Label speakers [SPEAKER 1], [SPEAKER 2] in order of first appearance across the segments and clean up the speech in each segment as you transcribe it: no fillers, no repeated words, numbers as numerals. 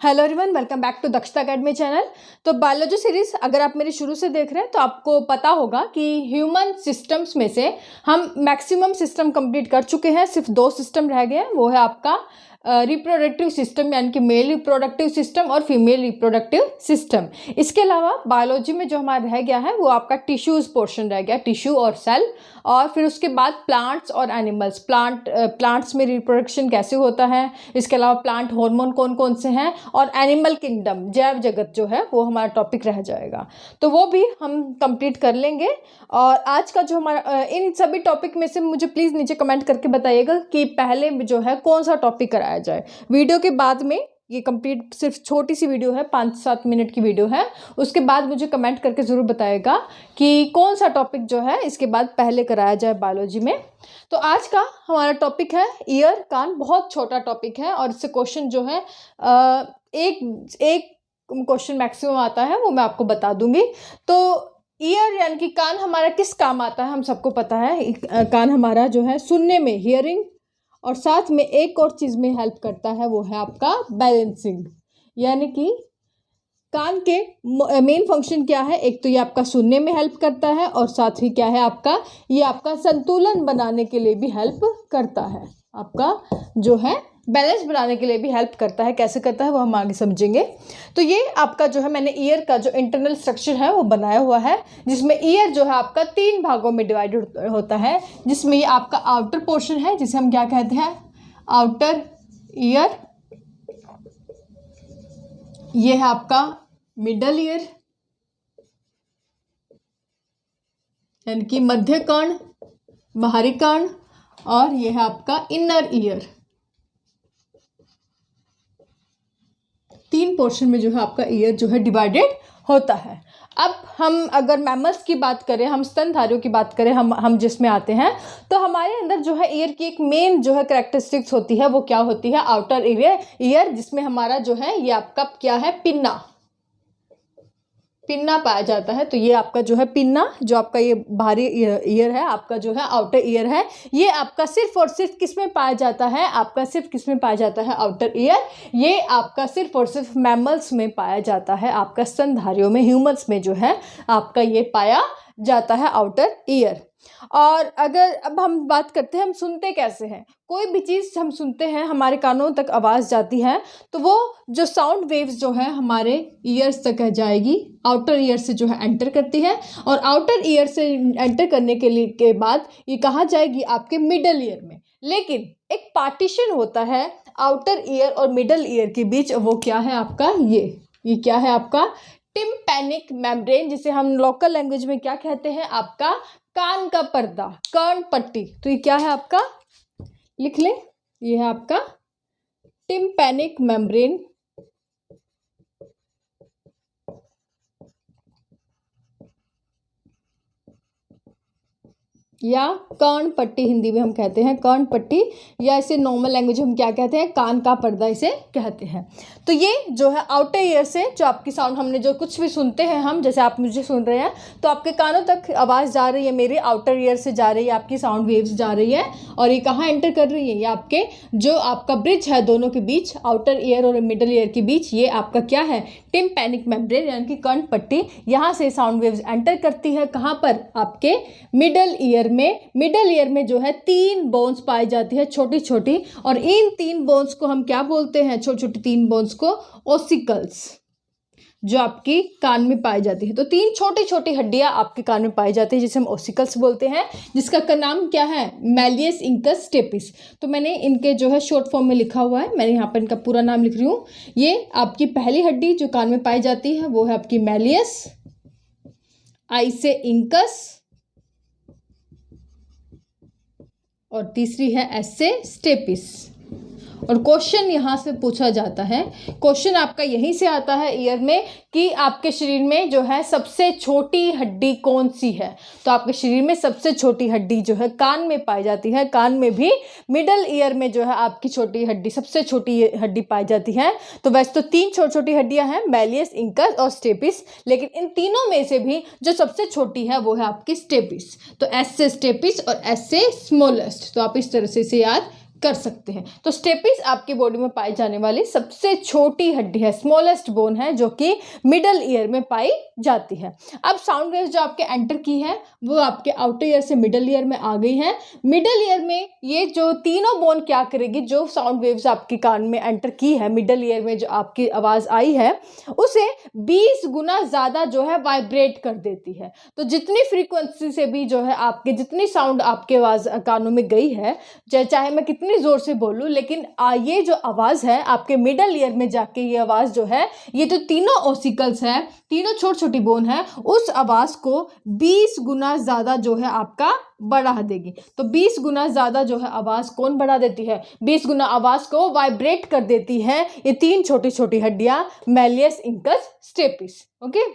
[SPEAKER 1] Hello everyone, welcome back to Dakshata academy channel. तो biology series अगर आप मेरे शुरू से देख रहे हैं तो आपको पता होगा कि ह्यूमन सिस्टम्स में से हम मैक्सिमम सिस्टम कंप्लीट कर चुके हैं। सिर्फ 2 सिस्टम रह गए हैं, वो है आपका रिप्रोडक्टिव सिस्टम यानी कि मेल रिप्रोडक्टिव सिस्टम और फीमेल रिप्रोडक्टिव सिस्टम। इसके अलावा बायोलॉजी में जो हमारा रह गया है वो आपका टिश्यूज़ पोर्शन रह गया, टिश्यू और सेल। और फिर उसके बाद प्लांट्स और एनिमल्स, प्लांट्स में रिप्रोडक्शन कैसे होता है, इसके अलावा प्लांट हार्मोन कौन कौन से हैं, और एनिमल किंगडम जैव जगत जो है वो हमारा टॉपिक रह जाएगा। तो वो भी हम कंप्लीट कर लेंगे। और आज का जो हमारा इन सभी टॉपिक में से मुझे प्लीज़ नीचे कमेंट करके बताइएगा कि पहले जो है कौन सा टॉपिक कराया जाए। वीडियो के बाद में ये कंप्लीट सिर्फ छोटी सी वीडियो है, 5-7 मिनट की वीडियो है। उसके बाद मुझे कमेंट करके ज़रूर बताइएगा कि कौन सा टॉपिक जो है इसके बाद पहले कराया जाए बायोलॉजी में। तो आज का हमारा टॉपिक है ईयर, कान। बहुत छोटा टॉपिक है और इससे क्वेश्चन जो है एक क्वेश्चन मैक्सिमम आता है, वो मैं आपको बता दूंगी। तो ईयर यानी कि कान हमारा किस काम आता है, हम सबको पता है। कान हमारा जो है सुनने में, हियरिंग, और साथ में एक और चीज़ में हेल्प करता है, वो है आपका बैलेंसिंग। यानी कि कान के मेन फंक्शन क्या है, एक तो ये आपका सुनने में हेल्प करता है और साथ ही क्या है आपका, ये आपका संतुलन बनाने के लिए भी हेल्प करता है। आपका जो है बैलेंस बनाने के लिए भी हेल्प करता है। कैसे करता है वो हम आगे समझेंगे। तो ये आपका जो है, मैंने ईयर का जो इंटरनल स्ट्रक्चर है वो बनाया हुआ है, जिसमें ईयर जो है आपका 3 भागों में डिवाइडेड होता है। जिसमें ये आपका आउटर पोर्शन है जिसे हम क्या कहते हैं, आउटर ईयर। ये है आपका मिडल ईयर यानी कि मध्य कर्ण, बाहरी कर्ण, और ये है आपका इनर ईयर। 3 पोर्शन में जो है आपका ईयर जो है डिवाइडेड होता है। अब हम अगर मैमल्स की बात करें, हम स्तनधारियों की बात करें, हम जिसमें आते हैं, तो हमारे अंदर जो है ईयर की एक मेन जो है कैरेक्टरिस्टिक्स होती है, वो क्या होती है, आउटर ईयर, जिसमें हमारा जो है ये आपका क्या है, पिन्ना पाया जाता है। तो ये आपका जो है पिन्ना, जो आपका ये बाहरी ईयर है, आपका जो है आउटर ईयर है, ये आपका सिर्फ और सिर्फ किस में पाया जाता है, आपका सिर्फ किस में पाया जाता है, आउटर ईयर। ये आपका सिर्फ और सिर्फ मैमल्स में पाया जाता है, आपका स्तनधारियों में, ह्यूमन्स में जो है आपका ये पाया जाता है आउटर ईयर। और अगर अब हम बात करते हैं हम सुनते कैसे हैं, कोई भी चीज़ हम सुनते हैं, हमारे कानों तक आवाज़ जाती है, तो वो जो साउंड वेव्स जो है हमारे ईयर्स तक जाएगी, आउटर ईयर से जो है एंटर करती है, और आउटर ईयर से एंटर करने के बाद ये कहाँ जाएगी, आपके मिडल ईयर में। लेकिन एक पार्टीशन होता है आउटर ईयर और मिडल ईयर के बीच, वो क्या है आपका, ये क्या है आपका, टिम्पैनिक मेम्ब्रेन, जिसे हम लोकल लैंग्वेज में क्या कहते हैं, आपका कान का पर्दा, कर्ण पट्टी। तो ये क्या है आपका, लिख ले, ये है आपका टिम्पैनिक मेम्ब्रेन, या कर्ण पट्टी हिंदी में हम कहते हैं, कर्ण पट्टी, या इसे नॉर्मल लैंग्वेज हम क्या कहते हैं, कान का पर्दा इसे कहते हैं। तो ये जो है आउटर ईयर से जो आपकी साउंड, हमने जो कुछ भी सुनते हैं हम, जैसे आप मुझे सुन रहे हैं, तो आपके कानों तक आवाज़ जा रही है, मेरे आउटर ईयर से जा रही है, आपकी साउंड वेव्स जा रही है, और ये कहाँ एंटर कर रही है, ये आपके जो आपका ब्रिज है दोनों के बीच, आउटर ईयर और मिडल ईयर के बीच, ये आपका क्या है, टिम्पैनिक मेम्ब्रेन यानी कि कर्ण पट्टी। यहाँ से साउंड वेव्स एंटर करती है, कहाँ पर, आपके मिडल ईयर में। मिडल ईयर में जो है 3 बोन्स पाई जाती है, छोटी छोटी, और इन 3 बोन्स को हम क्या बोलते हैं, छोटी छोटी 3 बोन्स को ओसिकल्स, जो आपकी कान में पाई जाती है। तो 3 छोटी छोटी हड्डियां आपके कान में पाई जाती है, जिसे हम ओसिकल्स बोलते हैं, जिसका का नाम क्या है, मैलियस इंकस स्टेपिस। तो मैंने इनके जो है शॉर्ट फॉर्म में लिखा हुआ है, मैंने यहाँ पर इनका पूरा नाम लिख रही हूँ। ये आपकी पहली हड्डी जो कान में पाई जाती है वो है आपकी मैलियस, आई से इंकस, और तीसरी है एस से स्टेपिस। और क्वेश्चन यहाँ से पूछा जाता है, क्वेश्चन आपका यहीं से आता है ईयर में, कि आपके शरीर में जो है सबसे छोटी हड्डी कौन सी है। तो आपके शरीर में सबसे छोटी हड्डी जो है कान में पाई जाती है, कान में भी मिडल ईयर में जो है आपकी छोटी हड्डी, सबसे छोटी हड्डी पाई जाती है। तो वैसे तो 3 छोटी छोटी हड्डियां हैं, मैलियस, इंकस और स्टेपिस, लेकिन इन तीनों में से भी जो सबसे छोटी है वो है आपकी स्टेपिस। तो एस से स्टेपिस और एस से स्मॉलेस्ट। तो आप इस तरह से इसे याद कर सकते हैं। तो स्टेपिस आपकी बॉडी में पाई जाने वाली सबसे छोटी हड्डी है, स्मॉलेस्ट बोन है, जो कि मिडल ईयर में पाई जाती है। अब साउंड वेव्स जो आपके एंटर की है वो आपके आउटर ईयर से मिडल ईयर में आ गई है। मिडल ईयर में ये जो तीनों बोन क्या करेगी, जो साउंड वेव्स आपके कान में एंटर की है मिडल ईयर में, जो आपकी आवाज़ आई है उसे 20 गुना ज़्यादा जो है वाइब्रेट कर देती है। तो जितनी फ्रीक्वेंसी से भी जो है आपके जितनी साउंड आपके आवाज़ कानों में गई है, चाहे मैं कितनी जोर से बोलूं, लेकिन ये जो आवाज है आपके मिडल ईयर में जाके ये आवाज जो है, ये जो तीनों ऑसिकल्स है, तीनों छोटी छोटी बोन है, उस आवाज को 20 गुना ज्यादा जो है आपका बढ़ा देगी। तो 20 गुना ज्यादा जो है आवाज कौन बढ़ा देती है? 20 गुना आवाज को वाइब्रेट कर देती है ये तीन छोटी छोटी हड्डियां, मैलियस, इंकस, स्टेपिस। ओके,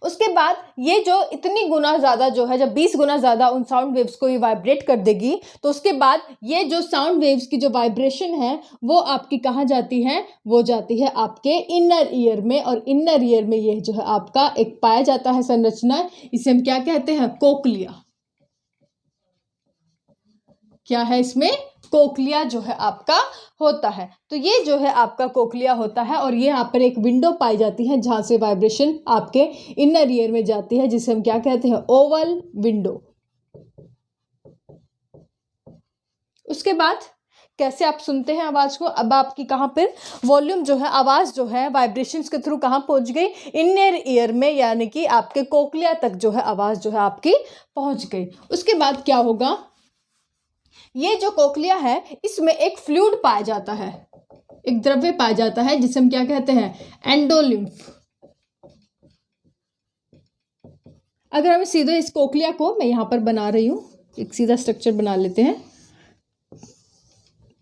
[SPEAKER 1] उसके बाद ये जो इतनी गुना ज़्यादा जो है, जब 20 गुना ज़्यादा उन साउंड वेव्स को ये वाइब्रेट कर देगी, तो उसके बाद ये जो साउंड वेव्स की जो वाइब्रेशन है वो आपकी कहाँ जाती है? वो जाती है आपके इनर ईयर में। और इनर ईयर में ये जो है आपका एक पाया जाता है संरचना, इसे हम क्या कहते हैं? कोक्लिया। क्या है इसमें? कोक्लिया जो है आपका होता है। तो ये जो है आपका कोक्लिया होता है, और ये यहाँ पर एक विंडो पाई जाती है जहाँ से वाइब्रेशन आपके इनर ईयर में जाती है, जिसे हम क्या कहते हैं? Oval window. उसके बाद कैसे आप सुनते हैं आवाज़ को? अब आपकी कहाँ पर वॉल्यूम जो है, आवाज़ जो है वाइब्रेशंस के थ्रू कहाँ पहुँच गई? इनर ईयर में, यानी कि आपके कोक्लिया तक जो है आवाज़ जो है आपकी पहुँच गई। उसके बाद क्या होगा? ये जो कोक्लिया है इसमें एक फ्लूइड पाया जाता है, एक द्रव्य पाया जाता है, जिसे हम क्या कहते हैं? एंडोलिम्फ। अगर हम सीधे इस कोक्लिया को मैं यहाँ पर बना रही हूँ, एक सीधा स्ट्रक्चर बना लेते हैं।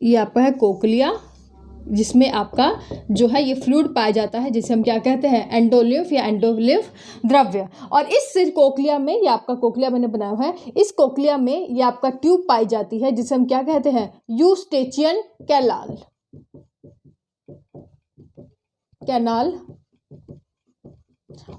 [SPEAKER 1] ये आपका है कोक्लिया, जिसमें आपका जो है ये फ्लूइड पाया जाता है, जिसे हम क्या कहते हैं? एंडोलिम्फ या एंडोलिम्फ द्रव्य। और इस कोक्लिया में, ये आपका कोक्लिया मैंने बनाया हुआ है, इस कोक्लिया में ये आपका ट्यूब पाई जाती है, जिसे हम क्या कहते हैं? Eustachian canal.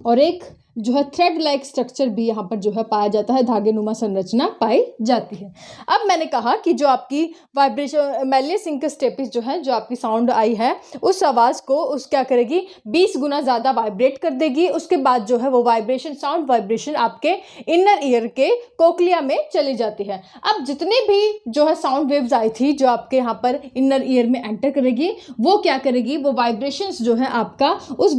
[SPEAKER 1] और एक जो है थ्रेड लाइक स्ट्रक्चर भी यहाँ पर जो है पाया जाता है, धागे नुमा संरचना पाई जाती है। अब मैंने कहा कि जो आपकी वाइब्रेशन मैलियस इंकस स्टेपिस जो है, जो आपकी साउंड आई है, उस आवाज़ को उस क्या करेगी? 20 गुना ज़्यादा वाइब्रेट कर देगी। उसके बाद जो है वो वाइब्रेशन, साउंड वाइब्रेशन आपके इनर ईयर के कोक्लिया में चली जाती है। अब जितने भी जो है साउंड वेव्स आई थी जो आपके यहाँ पर इनर ईयर में एंटर करेगी, वो क्या करेगी? वो वाइब्रेशंस जो है आपका उस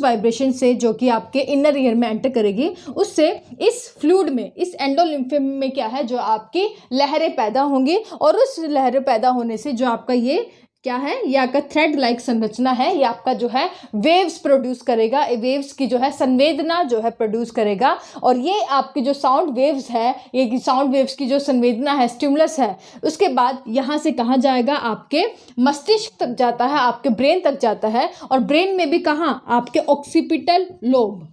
[SPEAKER 1] वाइब्रेशन से जो कि आपके इनर ईयर में एंटर करेगी, उससे इस फ्लूइड में, इस एंडोलिम्फियम में क्या है? जो आपकी लहरें पैदा होंगी, और उस लहरें पैदा होने से जो आपका ये क्या है? ये आपका थ्रेड लाइक संरचना है, ये आपका जो है वेव्स प्रोड्यूस करेगा, वेव्स की जो है संवेदना जो है प्रोड्यूस करेगा। और ये आपकी जो साउंड वेव्स है, ये साउंड वेव्स की जो संवेदना है, स्टिमुलस है, उसके बाद यहाँ से कहाँ जाएगा? आपके मस्तिष्क तक जाता है, आपके ब्रेन तक जाता है। और ब्रेन में भी कहाँ? आपके ऑक्सीपिटल लोब।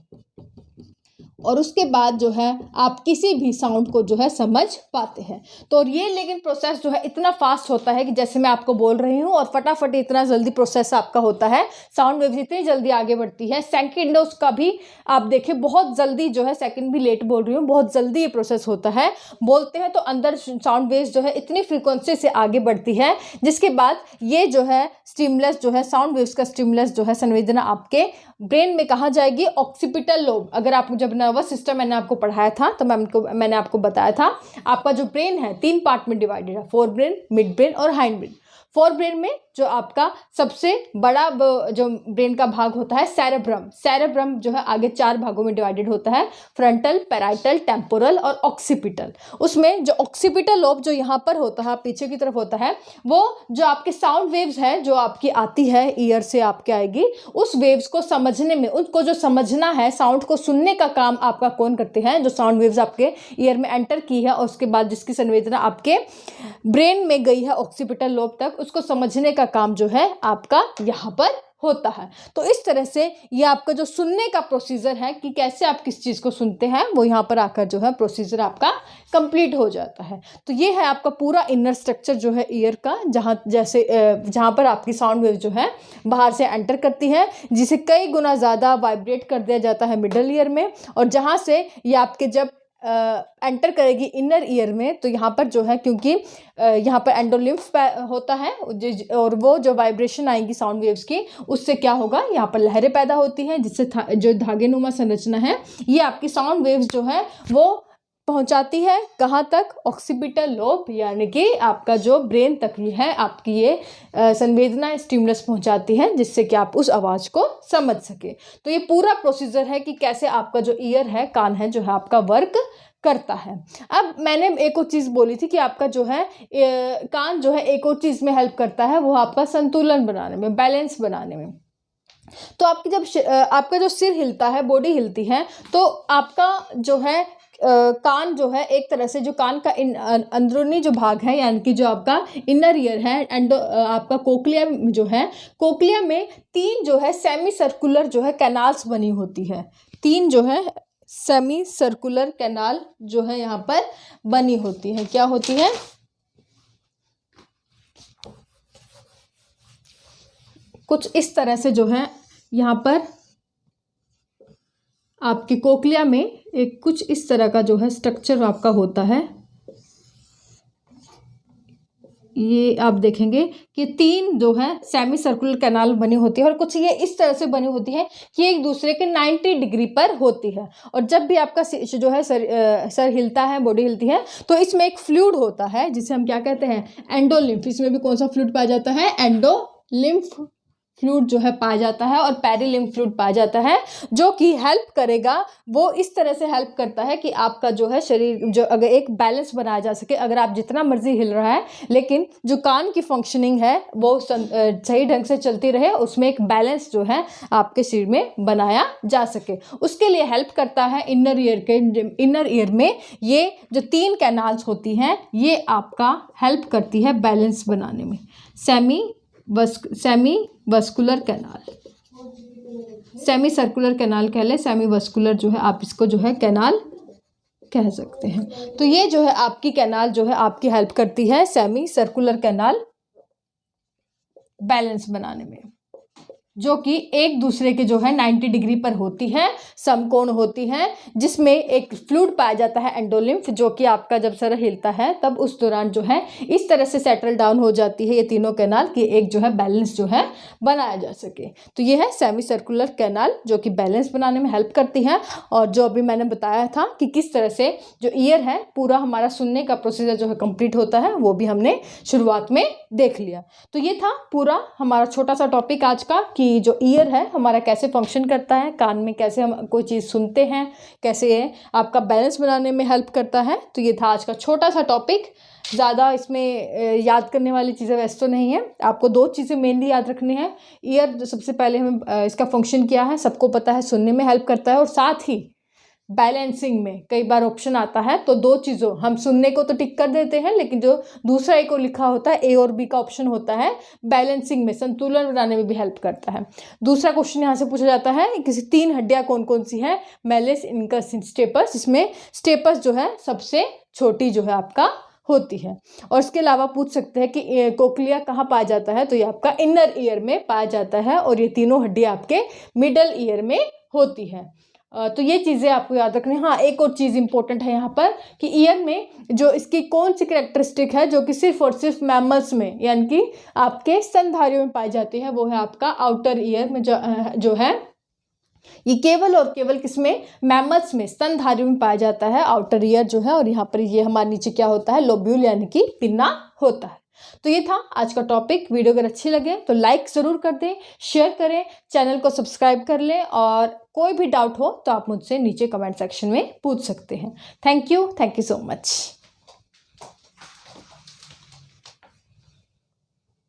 [SPEAKER 1] और उसके बाद जो है आप किसी भी साउंड को जो है समझ पाते हैं। तो ये लेकिन प्रोसेस जो है इतना फास्ट होता है कि जैसे मैं आपको बोल रही हूँ, और फटाफट इतना जल्दी प्रोसेस आपका होता है, साउंड वेव्स इतनी जल्दी आगे बढ़ती है, सेकंडों का भी आप देखें बहुत जल्दी जो है, सेकंड भी लेट बोल रही हूँ, बहुत जल्दी ये प्रोसेस होता है। बोलते हैं तो अंदर साउंड वेव्स जो है इतनी फ्रीक्वेंसी से आगे बढ़ती है, जिसके बाद ये जो है स्टिमुलस जो है, साउंड वेव्स का स्टिमुलस जो है, संवेदना आपके ब्रेन में कहाँ जाएगी? Occipital lobe. अगर आपको जब नर्वस सिस्टम मैंने आपको पढ़ाया था तो मैंने आपको बताया था, आपका जो ब्रेन है 3 पार्ट में डिवाइडेड है, फोर ब्रेन, मिड ब्रेन और हाइंड ब्रेन। फोर ब्रेन में जो आपका सबसे बड़ा जो ब्रेन का भाग होता है सेरेब्रम जो है आगे 4 भागों में डिवाइडेड होता है, फ्रंटल, पैराइटल, टेम्पोरल और ऑक्सीपिटल। उसमें जो ऑक्सीपिटल लोब जो यहाँ पर होता है, पीछे की तरफ होता है, वो जो आपके साउंड वेव्स है जो आपकी आती है ईयर से आपके आएगी, उस वेव्स को समझने में, उनको जो समझना है, साउंड को सुनने का काम आपका कौन करते हैं? जो साउंड वेव्स आपके ईयर में एंटर की है और उसके बाद जिसकी संवेदना आपके ब्रेन में गई है ऑक्सीपिटल लोब तक, उसको समझने का काम जो है आपका यहाँ पर होता है। तो इस तरह से ये आपका जो सुनने का प्रोसीजर है कि कैसे आप किस चीज़ को सुनते हैं, वो यहाँ पर आकर जो है प्रोसीजर आपका कंप्लीट हो जाता है। तो ये है आपका पूरा इनर स्ट्रक्चर जो है ईयर का, जहाँ पर आपकी साउंड वेव जो है बाहर से एंटर करती है, जिसे कई गुना ज़्यादा वाइब्रेट कर दिया जाता है मिडल ईयर में, और जहाँ से ये आपके जब एंटर करेगी इनर ईयर में, तो यहाँ पर जो है क्योंकि यहाँ पर एंडोलिम्फ होता है और वो जो वाइब्रेशन आएगी साउंड वेव्स की, उससे क्या होगा, यहाँ पर लहरें पैदा होती हैं, जिससे जो धागेनुमा संरचना है ये आपकी साउंड वेव्स जो है वो पहुंचाती है कहाँ तक, ऑक्सीपिटल लोब, यानी कि आपका जो ब्रेन तक ही है आपकी ये संवेदना स्टिमुलस पहुंचाती है, जिससे कि आप उस आवाज़ को समझ सके। तो ये पूरा प्रोसीजर है कि कैसे आपका जो ईयर है, कान है जो है आपका वर्क करता है। अब मैंने एक और चीज़ बोली थी कि आपका जो है कान जो है एक और चीज़ में हेल्प करता है, वो आपका संतुलन बनाने में, बैलेंस बनाने में। तो आपकी जब आपका जो सिर हिलता है, बॉडी हिलती है, तो आपका जो है कान जो है एक तरह से जो कान का अंदरूनी जो भाग है, यानी कि जो आपका इनर ईयर है एंड आपका कोक्लिया जो है, कोक्लिया में 3 जो है सेमी सर्कुलर जो है कैनाल्स बनी होती है। 3 जो है सेमी सर्कुलर कैनाल जो है यहाँ पर बनी होती है। क्या होती है? कुछ इस तरह से जो है यहाँ पर आपकी कोक्लिया में एक कुछ इस तरह का जो है स्ट्रक्चर आपका होता है। ये आप देखेंगे कि 3 जो है सेमी सर्कुलर कैनाल बनी होती है और कुछ ये इस तरह से बनी होती है कि एक दूसरे के 90 डिग्री पर होती है। और जब भी आपका जो है सर हिलता है, बॉडी हिलती है, तो इसमें एक फ्लूइड होता है जिसे हम क्या कहते हैं, एंडोलिम्फ। इसमें भी कौन सा फ्लूइड पाया जाता है? एंडोलिम्फ फ्लूइड जो है पाया जाता है और पेरिलिम्फ फ्लूइड पाया जाता है, जो कि हेल्प करेगा। वो इस तरह से हेल्प करता है कि आपका जो है शरीर जो अगर एक बैलेंस बनाया जा सके। अगर आप जितना मर्जी हिल रहा है लेकिन जो कान की फंक्शनिंग है वो सही ढंग से चलती रहे, उसमें एक बैलेंस जो है आपके शरीर में बनाया जा सके, उसके लिए हेल्प करता है। इनर ईयर में ये जो 3 कैनाल्स होती हैं ये आपका हेल्प करती है बैलेंस बनाने में। Semi vascular canal, semi circular canal कह ले, सेमी वस्कुलर जो है आप इसको जो है कैनाल कह सकते हैं। तो ये जो है आपकी कैनाल जो है आपकी हेल्प करती है, सेमी सर्कुलर कैनाल बैलेंस बनाने में, जो कि एक दूसरे के जो है 90 डिग्री पर होती है, समकोण होती है, जिसमें एक फ्लूइड पाया जाता है एंडोलिम्फ, जो कि आपका जब सर हिलता है तब उस दौरान जो है इस तरह से सेटल डाउन हो जाती है ये तीनों कैनाल की एक जो है बैलेंस जो है बनाया जा सके। तो ये है सेमी सर्कुलर कैनाल जो कि बैलेंस बनाने में हेल्प करती है। और जो अभी मैंने बताया था कि किस तरह से जो ईयर है पूरा हमारा सुनने का प्रोसीजर जो है कंप्लीट होता है, वो भी हमने शुरुआत में देख लिया। तो ये था पूरा हमारा छोटा सा टॉपिक आज का कि जो ईयर है हमारा कैसे फंक्शन करता है, कान में कैसे हम कोई चीज़ सुनते हैं, कैसे आपका बैलेंस बनाने में हेल्प करता है। तो ये था आज का छोटा सा टॉपिक। ज़्यादा इसमें याद करने वाली चीज़ें वैसे तो नहीं है, आपको 2 चीज़ें मेनली याद रखनी है। ईयर जो सबसे पहले हमें इसका फंक्शन क्या है सबको पता है, सुनने में हेल्प करता है, और साथ ही बैलेंसिंग में कई बार ऑप्शन आता है तो 2 चीज़ों, हम सुनने को तो टिक कर देते हैं लेकिन जो दूसरा एक और लिखा होता है ए और बी का ऑप्शन होता है, बैलेंसिंग में संतुलन बनाने में भी हेल्प करता है। दूसरा क्वेश्चन यहाँ से पूछा जाता है किसी 3 हड्डियाँ कौन कौन सी हैं, मैलिस, इनकस, स्टेपस, जिसमें स्टेपस जो है सबसे छोटी जो है आपका होती है। और इसके अलावा पूछ सकते हैं कि कोक्लिया कहाँ पाया जाता है, तो ये आपका इनर ईयर में पाया जाता है और ये तीनों हड्डियाँ आपके मिडल ईयर में होती है। तो ये चीज़ें आपको याद रखनी है। हाँ, एक और चीज़ इंपॉर्टेंट है यहाँ पर कि ईयर में जो इसकी कौन सी कैरेक्टरिस्टिक है जो कि सिर्फ और सिर्फ मैमल्स में यानी कि आपके स्तनधारियों में पाई जाती है, वो है आपका आउटर ईयर में जो है ये केवल और केवल किसमें, मैमल्स में, स्तनधारियों में पाया जाता है आउटर ईयर जो है। और यहाँ पर ये हमारे नीचे क्या होता है, लोब्यूल यानी कि पिन्ना होता है। तो ये था आज का टॉपिक। वीडियो अगर अच्छी लगे तो लाइक ज़रूर कर दें, शेयर करें, चैनल को सब्सक्राइब कर लें, और कोई भी डाउट हो तो आप मुझसे नीचे कमेंट सेक्शन में पूछ सकते हैं। Thank you so much.